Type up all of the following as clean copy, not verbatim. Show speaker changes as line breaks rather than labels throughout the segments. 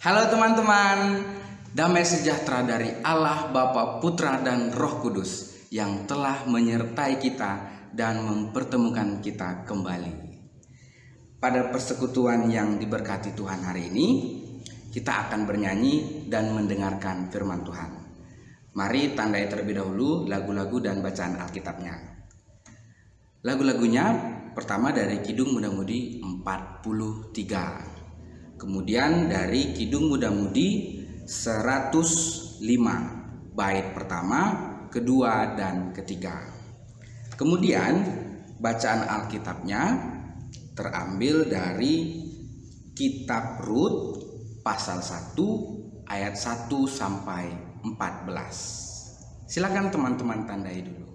Halo teman-teman, damai sejahtera dari Allah Bapa, Putra dan Roh Kudus yang telah menyertai kita dan mempertemukan kita kembali. Pada persekutuan yang diberkati Tuhan hari ini, kita akan bernyanyi dan mendengarkan firman Tuhan. Mari tandai terlebih dahulu lagu-lagu dan bacaan Alkitabnya. Lagu-lagunya pertama dari Kidung Muda-Mudi 43. Kemudian dari Kidung Muda-Mudi 105, bait pertama, kedua, dan ketiga. Kemudian bacaan Alkitabnya terambil dari Kitab Rut pasal 1 ayat 1 sampai 14. Silakan teman-teman tandai dulu.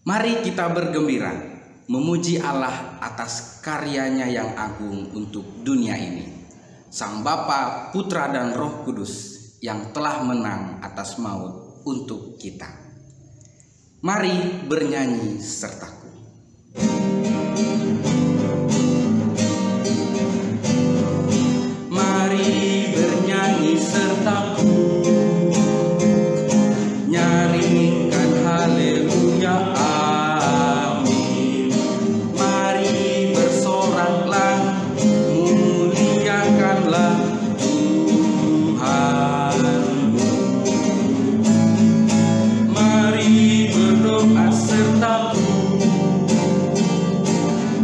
Mari kita bergembira, memuji Allah atas karyanya yang agung untuk dunia ini. Sang Bapa, Putra dan Roh Kudus yang telah menang atas maut untuk kita. Mari bernyanyi sertaku. Mari bernyanyi sertaku, nyanyikan haleluya.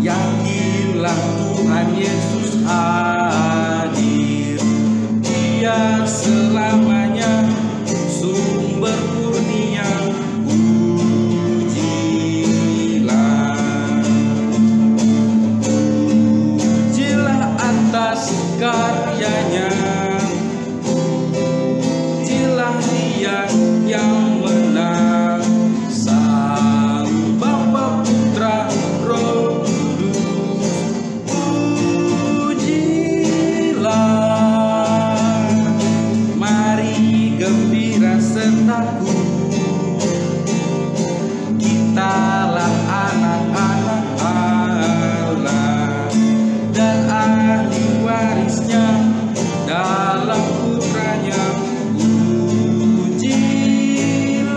Yakinlah Tuhan Yesus hadir, Dia selamanya sumber kurnia. Pujilah atas karyanya, pujilah Dia yang menang, Sang Bapa, Putra, Roh. Sertaku, kitalah anak-anak Allah dan ahli warisnya dalam putranya. Pujilah.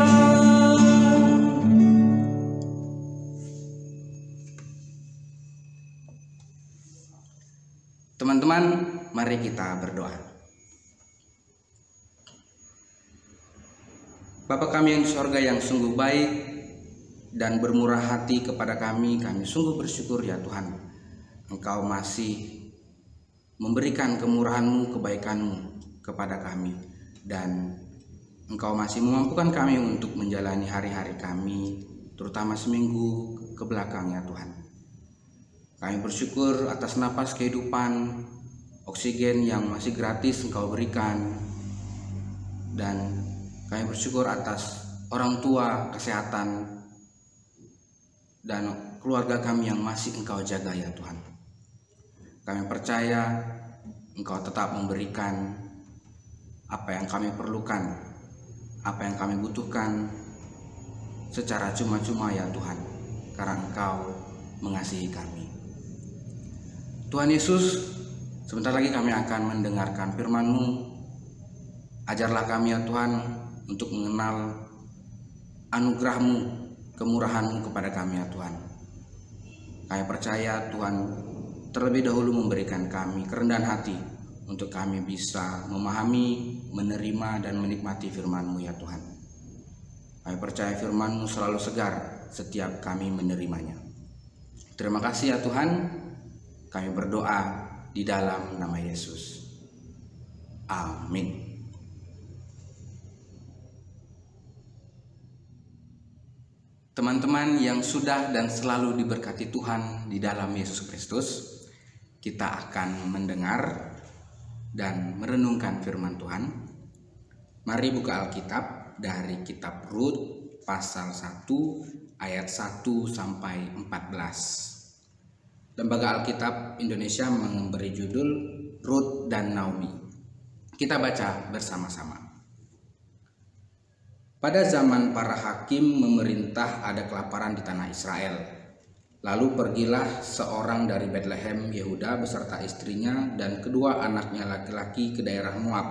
Teman-teman, mari kita berdoa. Bapa kami yang di sorga yang sungguh baik dan bermurah hati kepada kami sungguh bersyukur ya Tuhan. Engkau masih memberikan kemurahan-Mu, kebaikan-Mu kepada kami, dan Engkau masih memampukan kami untuk menjalani hari-hari kami, terutama seminggu ke belakang ya Tuhan. Kami bersyukur atas napas kehidupan, oksigen yang masih gratis Engkau berikan, dan kami bersyukur atas orang tua, kesehatan, dan keluarga kami yang masih Engkau jaga ya Tuhan. Kami percaya Engkau tetap memberikan apa yang kami perlukan, apa yang kami butuhkan secara cuma-cuma ya Tuhan, karena Engkau mengasihi kami. Tuhan Yesus, sebentar lagi kami akan mendengarkan firman-Mu. Ajarlah kami ya Tuhan untuk mengenal anugerah-Mu, kemurahan-Mu kepada kami ya Tuhan. Kami percaya Tuhan terlebih dahulu memberikan kami kerendahan hati untuk kami bisa memahami, menerima, dan menikmati firman-Mu ya Tuhan. Kami percaya firman-Mu selalu segar setiap kami menerimanya. Terima kasih ya Tuhan. Kami berdoa di dalam nama Yesus. Amin. Teman-teman yang sudah dan selalu diberkati Tuhan di dalam Yesus Kristus, kita akan mendengar dan merenungkan firman Tuhan. Mari buka Alkitab dari Kitab Rut pasal 1 ayat 1 sampai 14. Lembaga Alkitab Indonesia memberi judul Rut dan Naomi. Kita baca bersama-sama. Pada zaman para hakim memerintah ada kelaparan di tanah Israel. Lalu pergilah seorang dari Betlehem Yehuda beserta istrinya dan kedua anaknya laki-laki ke daerah Moab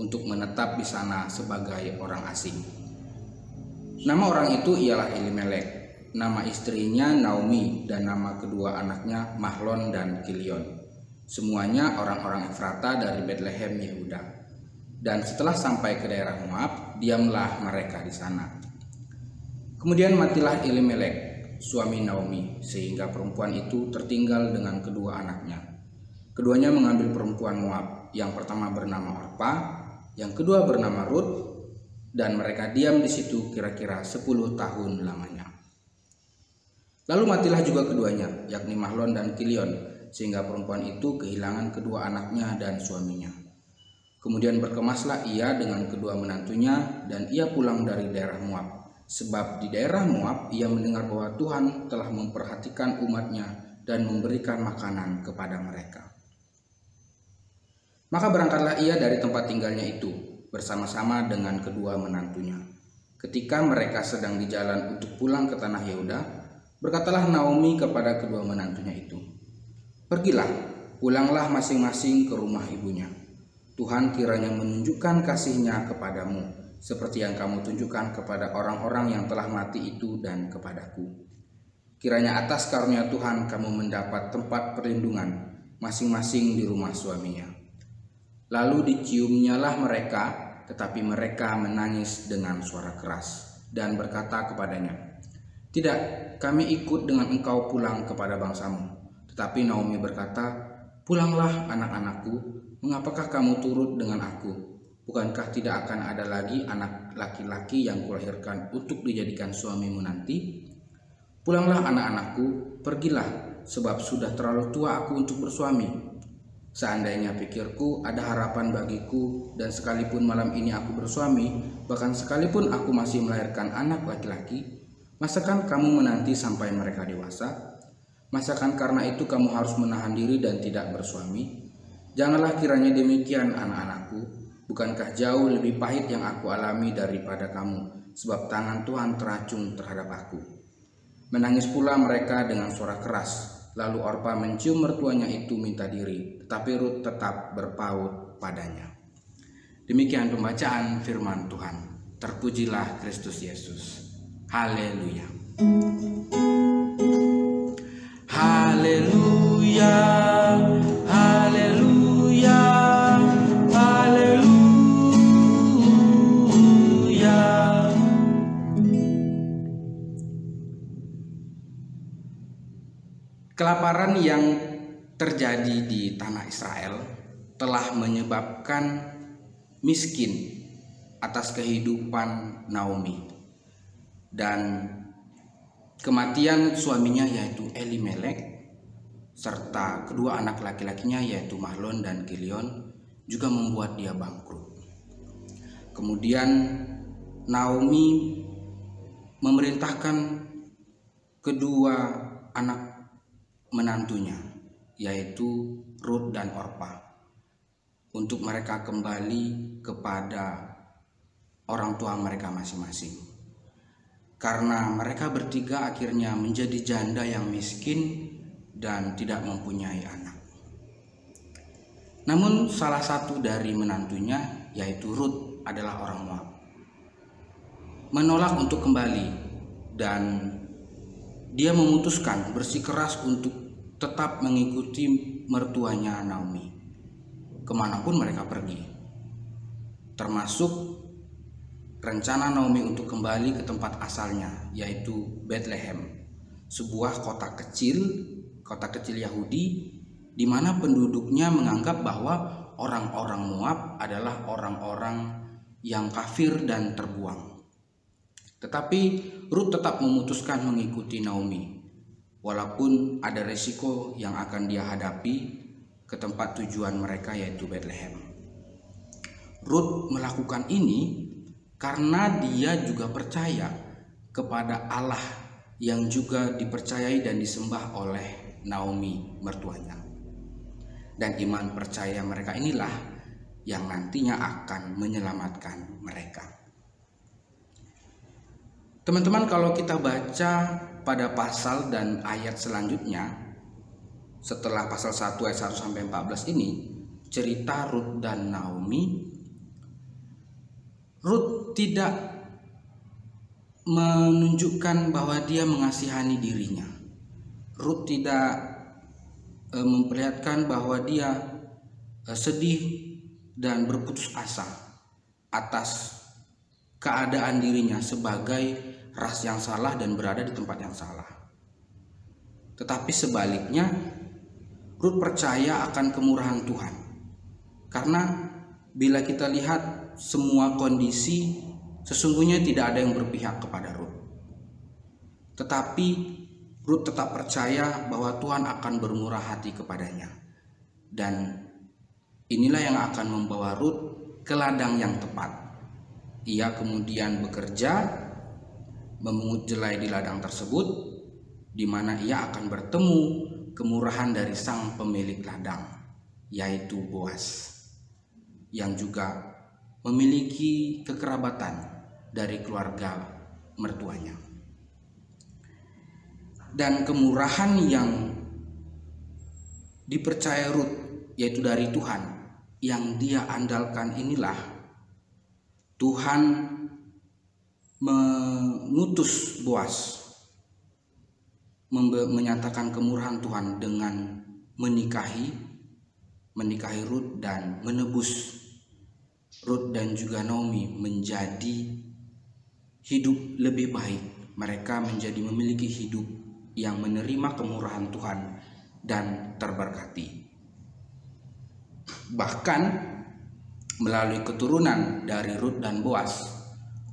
untuk menetap di sana sebagai orang asing. Nama orang itu ialah Elimelek, nama istrinya Naomi, dan nama kedua anaknya Mahlon dan Kilion. Semuanya orang-orang Efrata dari Betlehem Yehuda. Dan setelah sampai ke daerah Moab, diamlah mereka di sana. Kemudian matilah Elimelek, suami Naomi, sehingga perempuan itu tertinggal dengan kedua anaknya. Keduanya mengambil perempuan Moab, yang pertama bernama Orpa, yang kedua bernama Rut, dan mereka diam di situ kira-kira 10 tahun lamanya. Lalu matilah juga keduanya, yakni Mahlon dan Kilion, sehingga perempuan itu kehilangan kedua anaknya dan suaminya. Kemudian berkemaslah ia dengan kedua menantunya, dan ia pulang dari daerah Moab. Sebab di daerah Moab ia mendengar bahwa Tuhan telah memperhatikan umatnya dan memberikan makanan kepada mereka. Maka berangkatlah ia dari tempat tinggalnya itu bersama-sama dengan kedua menantunya. Ketika mereka sedang di jalan untuk pulang ke tanah Yehuda, berkatalah Naomi kepada kedua menantunya itu, "Pergilah, pulanglah masing-masing ke rumah ibunya. Tuhan kiranya menunjukkan kasih-Nya kepadamu, seperti yang kamu tunjukkan kepada orang-orang yang telah mati itu dan kepadaku. Kiranya atas karunia Tuhan kamu mendapat tempat perlindungan masing-masing di rumah suaminya." Lalu diciumnyalah mereka, tetapi mereka menangis dengan suara keras dan berkata kepadanya, "Tidak, kami ikut dengan engkau pulang kepada bangsamu." Tetapi Naomi berkata, "Pulanglah anak-anakku, mengapakah kamu turut dengan aku? Bukankah tidak akan ada lagi anak laki-laki yang kulahirkan untuk dijadikan suamimu nanti? Pulanglah anak-anakku, pergilah, sebab sudah terlalu tua aku untuk bersuami. Seandainya pikirku ada harapan bagiku, dan sekalipun malam ini aku bersuami, bahkan sekalipun aku masih melahirkan anak laki-laki, masakan kamu menanti sampai mereka dewasa? Masakan karena itu kamu harus menahan diri dan tidak bersuami? Janganlah kiranya demikian, anak-anakku. Bukankah jauh lebih pahit yang aku alami daripada kamu, sebab tangan Tuhan teracung terhadap aku?" Menangis pula mereka dengan suara keras. Lalu Orpa mencium mertuanya itu minta diri, tetapi Rut tetap berpaut padanya. Demikian pembacaan firman Tuhan. Terpujilah Kristus Yesus. Haleluya. Haleluya. Haleluya. Haleluya. Kelaparan yang terjadi di tanah Israel telah menyebabkan miskin atas kehidupan Naomi, dan kematian suaminya yaitu Elimelek serta kedua anak laki-lakinya yaitu Mahlon dan Kilion juga membuat dia bangkrut. Kemudian Naomi memerintahkan kedua anak menantunya yaitu Rut dan Orpa untuk mereka kembali kepada orang tua mereka masing-masing, karena mereka bertiga akhirnya menjadi janda yang miskin dan tidak mempunyai anak. Namun salah satu dari menantunya yaitu Rut adalah orang Moab, menolak untuk kembali, dan dia memutuskan bersikeras untuk tetap mengikuti mertuanya Naomi kemanapun mereka pergi, termasuk rencana Naomi untuk kembali ke tempat asalnya yaitu Betlehem, sebuah kota kecil Yahudi di mana penduduknya menganggap bahwa orang-orang Moab adalah orang-orang yang kafir dan terbuang. Tetapi Rut tetap memutuskan mengikuti Naomi, walaupun ada resiko yang akan dia hadapi ke tempat tujuan mereka yaitu Betlehem. Rut melakukan ini karena dia juga percaya kepada Allah yang juga dipercayai dan disembah oleh Naomi mertuanya. Dan iman percaya mereka inilah yang nantinya akan menyelamatkan mereka. Teman-teman, kalau kita baca pada pasal dan ayat selanjutnya, setelah pasal 1 ayat 1 sampai 14 ini, cerita Rut dan Naomi. Rut tidak menunjukkan bahwa dia mengasihani dirinya. Rut tidak memperlihatkan bahwa dia sedih dan berputus asa atas keadaan dirinya sebagai ras yang salah dan berada di tempat yang salah. Tetapi sebaliknya, Rut percaya akan kemurahan Tuhan. Karena bila kita lihat semua kondisi, sesungguhnya tidak ada yang berpihak kepada Rut. Tetapi Rut tetap percaya bahwa Tuhan akan bermurah hati kepadanya. Dan inilah yang akan membawa Rut ke ladang yang tepat. Ia kemudian bekerja, memungut jelai di ladang tersebut, di mana ia akan bertemu kemurahan dari sang pemilik ladang, yaitu Boas, yang juga memiliki kekerabatan dari keluarga mertuanya. Dan kemurahan yang dipercaya Rut, yaitu dari Tuhan, yang dia andalkan inilah Tuhan mengutus Boas menyatakan kemurahan Tuhan dengan menikahi Rut dan menebus Rut dan juga Naomi menjadi hidup lebih baik. Mereka menjadi memiliki hidup yang menerima kemurahan Tuhan dan terberkati. Bahkan melalui keturunan dari Rut dan Boas,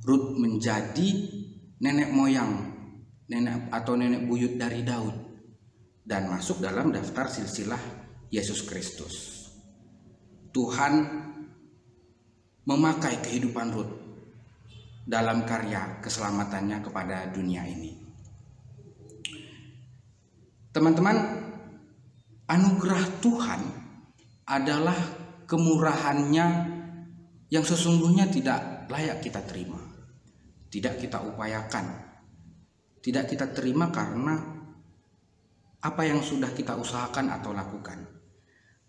Rut menjadi nenek moyang, nenek buyut dari Daud, dan masuk dalam daftar silsilah Yesus Kristus. Tuhan memakai kehidupan Rut dalam karya keselamatannya kepada dunia ini. Teman-teman, anugerah Tuhan adalah kemurahannya yang sesungguhnya tidak layak kita terima, tidak kita upayakan, tidak kita terima karena apa yang sudah kita usahakan atau lakukan.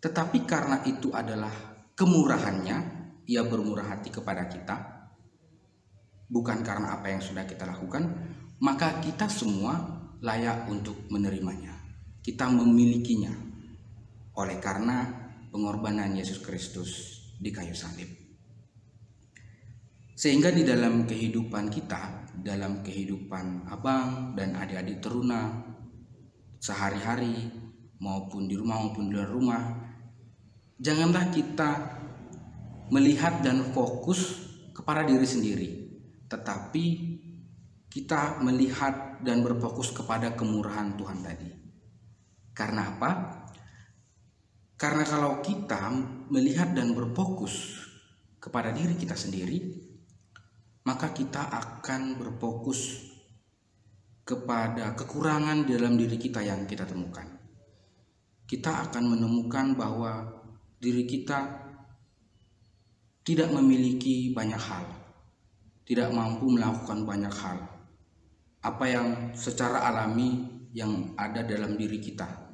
Tetapi karena itu adalah kemurahannya, ia bermurah hati kepada kita, bukan karena apa yang sudah kita lakukan, maka kita semua layak untuk menerimanya. Kita memilikinya oleh karena pengorbanan Yesus Kristus di kayu salib. Sehingga di dalam kehidupan kita, dalam kehidupan abang dan adik-adik teruna sehari-hari maupun di rumah maupun di luar rumah, janganlah kita melihat dan fokus kepada diri sendiri, tetapi kita melihat dan berfokus kepada kemurahan Tuhan tadi. Karena apa? Karena kalau kita melihat dan berfokus kepada diri kita sendiri, maka kita akan berfokus kepada kekurangan dalam diri kita yang kita temukan. Kita akan menemukan bahwa diri kita tidak memiliki banyak hal, tidak mampu melakukan banyak hal, apa yang secara alami yang ada dalam diri kita.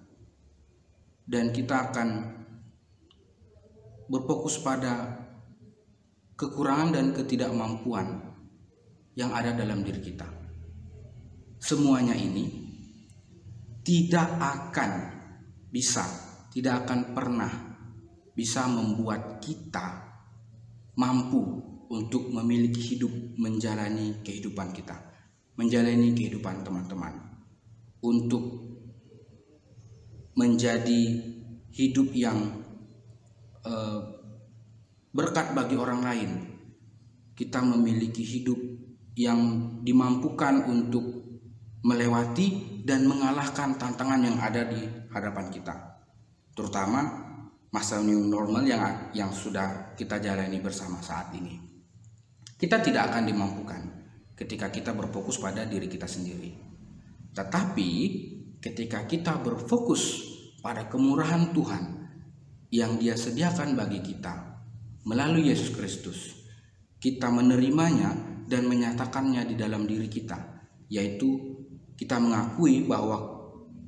Dan kita akan berfokus pada kekurangan dan ketidakmampuan yang ada dalam diri kita. Semuanya ini tidak akan pernah bisa membuat kita mampu untuk memiliki hidup, menjalani kehidupan kita, menjalani kehidupan teman-teman, untuk menjadi hidup yang berkat bagi orang lain. Kita memiliki hidup yang dimampukan untuk melewati dan mengalahkan tantangan yang ada di hadapan kita, terutama masa new normal yang sudah kita jalani bersama saat ini. Kita tidak akan dimampukan ketika kita berfokus pada diri kita sendiri. Tetapi ketika kita berfokus pada kemurahan Tuhan yang Dia sediakan bagi kita melalui Yesus Kristus, kita menerimanya dan menyatakannya di dalam diri kita, yaitu kita mengakui bahwa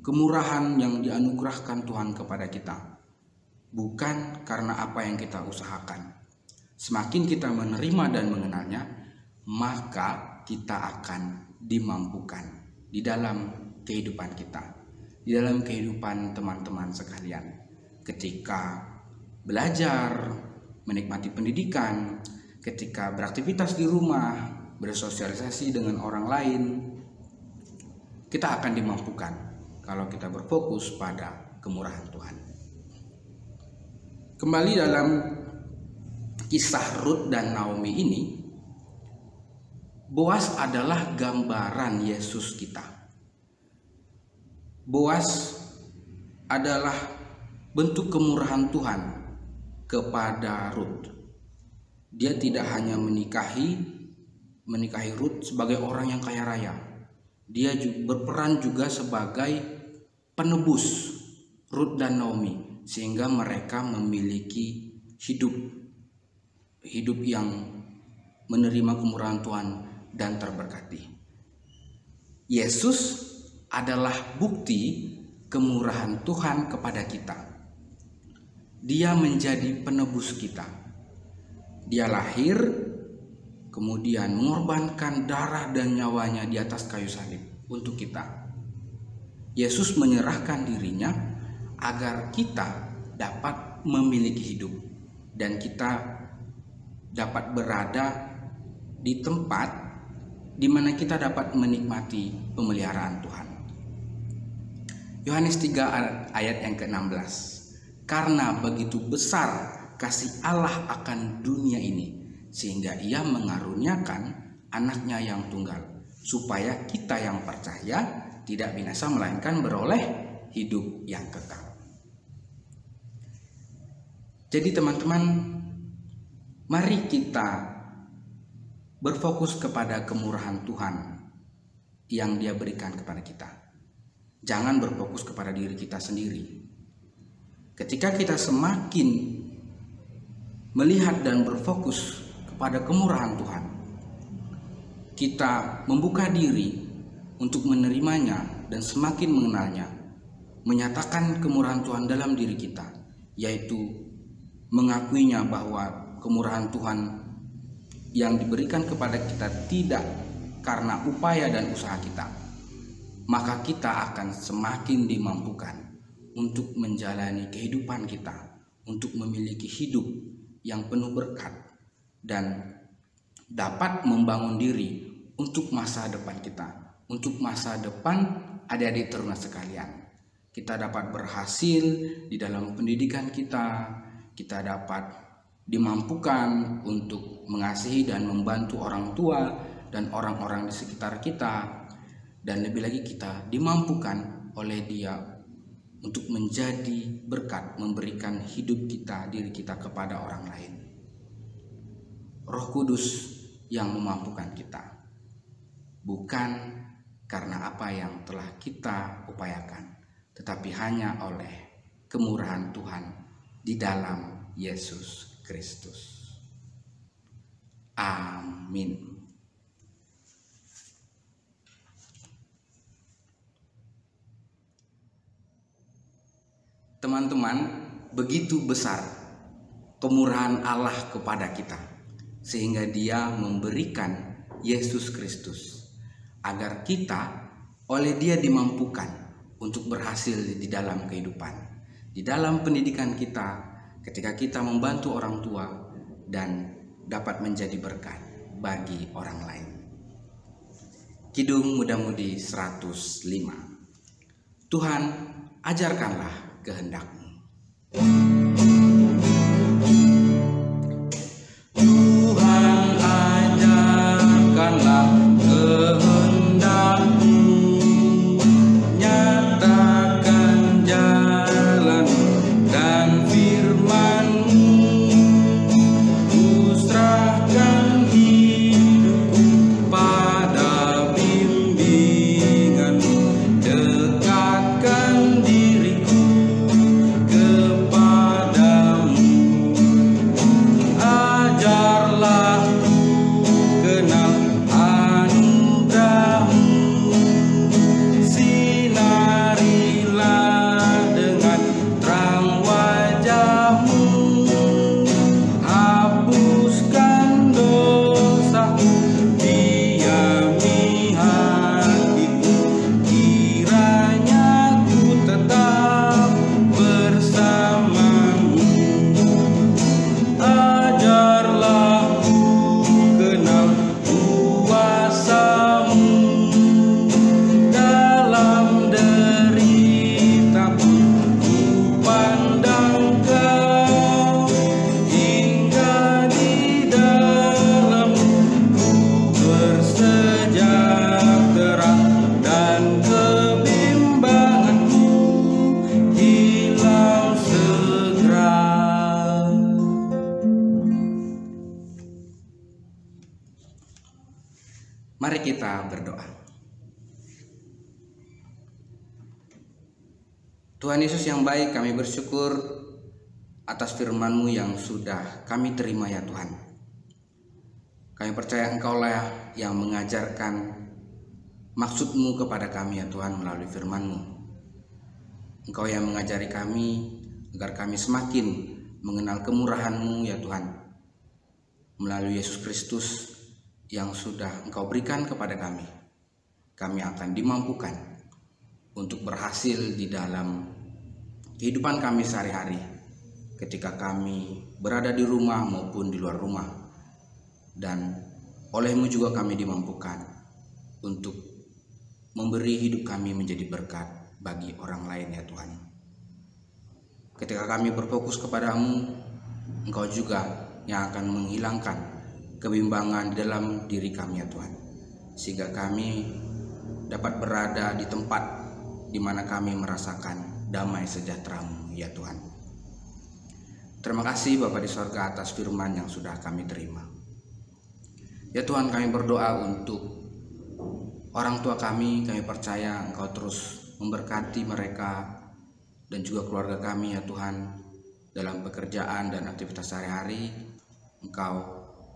kemurahan yang dianugerahkan Tuhan kepada kita bukan karena apa yang kita usahakan. Semakin kita menerima dan mengenalnya, maka kita akan dimampukan di dalam kehidupan kita, di dalam kehidupan teman-teman sekalian. Ketika belajar, menikmati pendidikan, ketika beraktivitas di rumah, bersosialisasi dengan orang lain, kita akan dimampukan kalau kita berfokus pada kemurahan Tuhan. Kembali dalam kisah Rut dan Naomi ini, Boas adalah gambaran Yesus kita. Boas adalah bentuk kemurahan Tuhan kepada Rut. Dia tidak hanya menikahi Rut sebagai orang yang kaya raya. Dia juga berperan juga sebagai penebus Rut dan Naomi, sehingga mereka memiliki hidup yang menerima kemurahan Tuhan dan terberkati. Yesus adalah bukti kemurahan Tuhan kepada kita. Dia menjadi penebus kita. Dia lahir, kemudian mengorbankan darah dan nyawanya di atas kayu salib untuk kita. Yesus menyerahkan dirinya agar kita dapat memiliki hidup dan kita dapat berada di tempat di mana kita dapat menikmati pemeliharaan Tuhan. Yohanes 3 ayat yang ke-16. Karena begitu besar kasih Allah akan dunia ini, sehingga Ia mengaruniakan anaknya yang tunggal, supaya kita yang percaya tidak binasa melainkan beroleh hidup yang kekal. Jadi teman-teman, mari kita berfokus kepada kemurahan Tuhan yang Dia berikan kepada kita. Jangan berfokus kepada diri kita sendiri. Ketika kita semakin melihat dan berfokus kepada kemurahan Tuhan, kita membuka diri untuk menerimanya dan semakin mengenalnya, menyatakan kemurahan Tuhan dalam diri kita, yaitu mengakuinya bahwa kemurahan Tuhan yang diberikan kepada kita tidak karena upaya dan usaha kita, maka kita akan semakin dimampukan untuk menjalani kehidupan kita, untuk memiliki hidup yang penuh berkat dan dapat membangun diri untuk masa depan kita, untuk masa depan adik-adik teruna sekalian. Kita dapat berhasil di dalam pendidikan kita dapat dimampukan untuk mengasihi dan membantu orang tua dan orang-orang di sekitar kita, dan lebih lagi kita dimampukan oleh Dia untuk menjadi berkat, memberikan hidup kita, diri kita kepada orang lain. Roh Kudus yang memampukan kita, bukan karena apa yang telah kita upayakan, tetapi hanya oleh kemurahan Tuhan di dalam Yesus Kristus. Amin. Teman-teman, begitu besar kemurahan Allah kepada kita, sehingga Dia memberikan Yesus Kristus agar kita oleh Dia dimampukan untuk berhasil di dalam kehidupan, di dalam pendidikan kita, ketika kita membantu orang tua dan dapat menjadi berkat bagi orang lain. Kidung Muda-Mudi 105. Tuhan, ajarkanlah kehendak-Mu. Tuhan, ajarkanlah kehendak-Mu, nyatakan jalan dan firman-Mu, ku serahkan hidupku pada bimbingan-Mu, dekatkan diriku kepada Tuhan Yesus yang baik, kami bersyukur atas firman-Mu yang sudah kami terima ya Tuhan. Kami percaya Engkaulah yang mengajarkan maksud-Mu kepada kami ya Tuhan melalui firman-Mu. Engkau yang mengajari kami agar kami semakin mengenal kemurahan-Mu ya Tuhan. Melalui Yesus Kristus yang sudah Engkau berikan kepada kami, kami akan dimampukan untuk berhasil di dalam kehidupan kami sehari-hari ketika kami berada di rumah maupun di luar rumah. Dan oleh-Mu juga kami dimampukan untuk memberi hidup kami menjadi berkat bagi orang lain ya Tuhan. Ketika kami berfokus kepada-Mu, Engkau juga yang akan menghilangkan kebimbangan di dalam diri kami ya Tuhan, sehingga kami dapat berada di tempat di mana kami merasakan damai sejahtera-Mu ya Tuhan. Terima kasih Bapa di sorga atas firman yang sudah kami terima. Ya Tuhan, kami berdoa untuk orang tua kami percaya Engkau terus memberkati mereka dan juga keluarga kami ya Tuhan. Dalam pekerjaan dan aktivitas sehari-hari, Engkau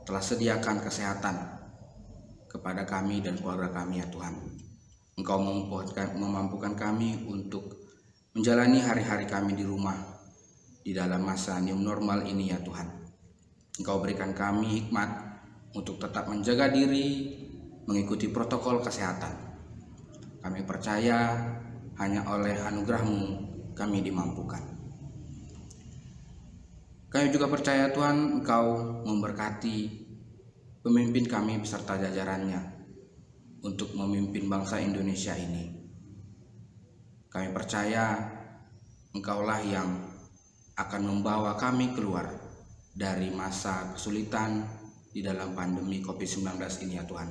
telah sediakan kesehatan kepada kami dan keluarga kami ya Tuhan. Engkau memampukan kami untuk menjalani hari-hari kami di rumah di dalam masa new normal ini ya Tuhan. Engkau berikan kami hikmat untuk tetap menjaga diri, mengikuti protokol kesehatan. Kami percaya hanya oleh anugerah-Mu kami dimampukan. Kami juga percaya Tuhan, Engkau memberkati pemimpin kami beserta jajarannya untuk memimpin bangsa Indonesia ini. Kami percaya Engkaulah yang akan membawa kami keluar dari masa kesulitan di dalam pandemi COVID-19 ini ya Tuhan.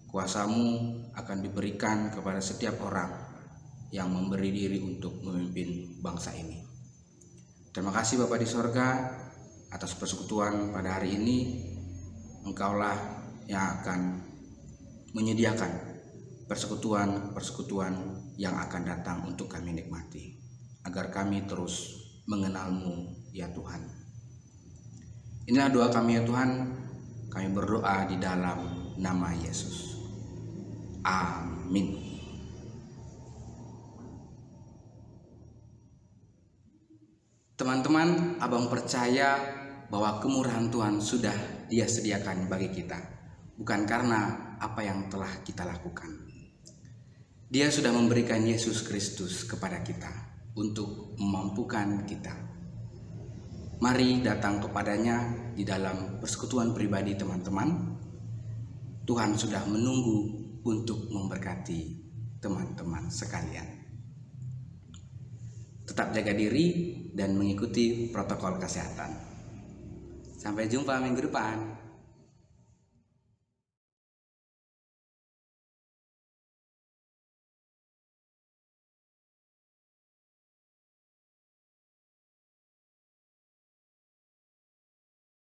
Kuasa-Mu akan diberikan kepada setiap orang yang memberi diri untuk memimpin bangsa ini. Terima kasih Bapa di sorga atas persekutuan pada hari ini. Engkaulah yang akan menyediakan persekutuan yang akan datang untuk kami nikmati, agar kami terus mengenal-Mu ya Tuhan. Inilah doa kami ya Tuhan, kami berdoa di dalam nama Yesus. Amin. Teman-teman, abang percaya bahwa kemurahan Tuhan sudah Dia sediakan bagi kita. Bukan karena apa yang telah kita lakukan. Dia sudah memberikan Yesus Kristus kepada kita untuk memampukan kita. Mari datang kepadanya di dalam persekutuan pribadi teman-teman. Tuhan sudah menunggu untuk memberkati teman-teman sekalian. Tetap jaga diri dan mengikuti protokol kesehatan. Sampai jumpa minggu depan.